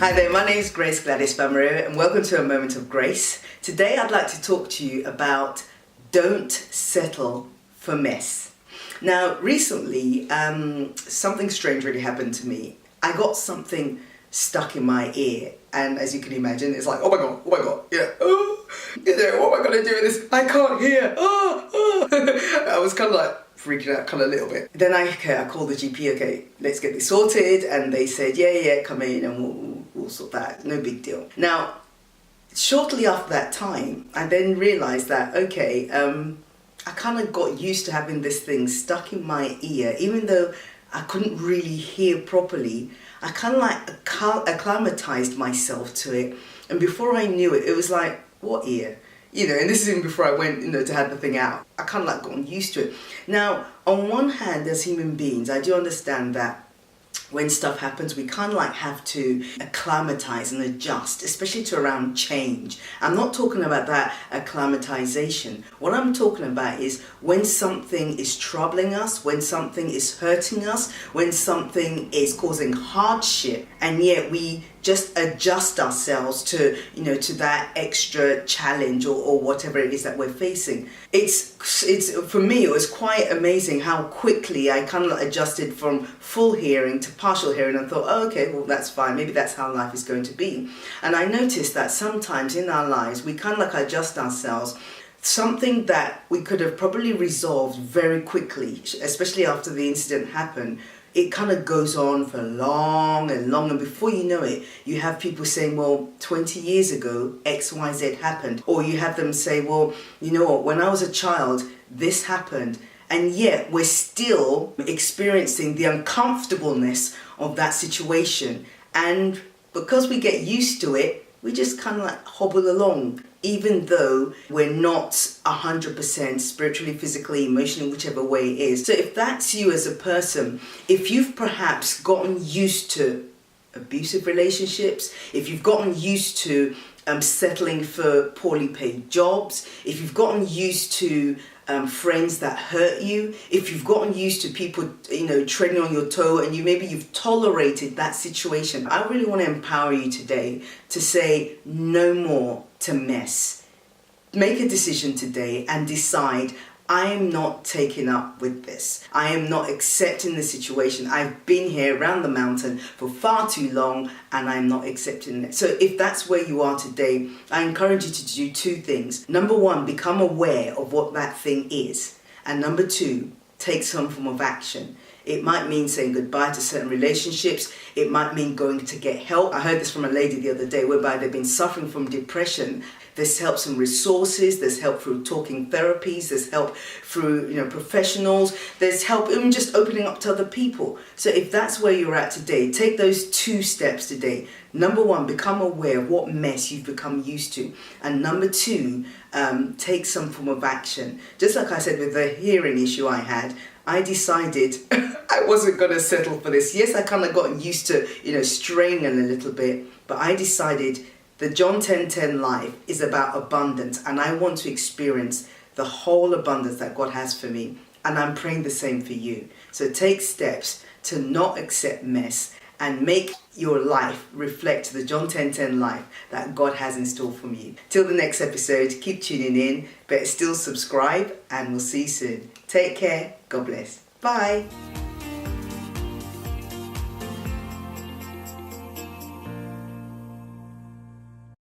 Hi there, my name is Grace Gladys Bamario and welcome to A Moment of Grace. Today I'd like to talk to you about don't settle for mess. Now recently something strange really happened to me. I got something stuck in my ear and as you can imagine it's like oh my god, yeah, what am I going to do with this? I can't hear, I was kind of like freaking out kind of a little bit. Then I called the GP, okay, let's get this sorted, and they said, yeah, come in and we'll sort that, no big deal. Now, shortly after that time, I then realised that, okay, I kind of got used to having this thing stuck in my ear, even though I couldn't really hear properly. I kind of like acclimatized myself to it, and before I knew it, it was like, what ear? You know, and this is even before I went, to have the thing out. I kind of like gotten used to it. Now, on one hand, as human beings, I do understand that when stuff happens, we kind of like have to acclimatize and adjust, especially to around change. I'm not talking about that acclimatization. What I'm talking about is when something is troubling us, when something is hurting us, when something is causing hardship, and yet we just adjust ourselves to, to that extra challenge or whatever it is that we're facing. It's for me, it was quite amazing how quickly I kind of adjusted from full hearing to partial hearing and thought, oh, okay, well, that's fine. Maybe that's how life is going to be. And I noticed that sometimes in our lives, we kind of like adjust ourselves. Something that we could have probably resolved very quickly, especially after the incident happened, it kind of goes on for long and long, and before you know it, you have people saying, well, 20 years ago, X, Y, Z happened. Or you have them say, well, you know what, when I was a child, this happened. And yet we're still experiencing the uncomfortableness of that situation. And because we get used to it, we just kind of like hobble along, even though we're not 100% spiritually, physically, emotionally, whichever way it is. So if that's you as a person, if you've perhaps gotten used to abusive relationships, if you've gotten used to settling for poorly paid jobs, if you've gotten used to friends that hurt you, if you've gotten used to people, treading on your toe, and you've tolerated that situation, I really want to empower you today to say no more to mess. Make a decision today and decide, I am not taking up with this. I am not accepting the situation. I've been here around the mountain for far too long and I'm not accepting it. So if that's where you are today, I encourage you to do two things. Number one, become aware of what that thing is. And number two, take some form of action. It might mean saying goodbye to certain relationships. It might mean going to get help. I heard this from a lady the other day whereby they've been suffering from depression. There's help from resources, there's help through talking therapies, there's help through professionals, there's help even just opening up to other people. So if that's where you're at today, take those two steps today. Number one, become aware of what mess you've become used to. And number two, take some form of action. Just like I said with the hearing issue I had, I decided I wasn't going to settle for this. Yes, I kind of got used to, straining a little bit, but I decided the John 10:10 life is about abundance, and I want to experience the whole abundance that God has for me. And I'm praying the same for you. So take steps to not accept mess and make your life reflect the John 10:10 life that God has in store for you. Till the next episode, keep tuning in, but still subscribe, and we'll see you soon. Take care. God bless. Bye.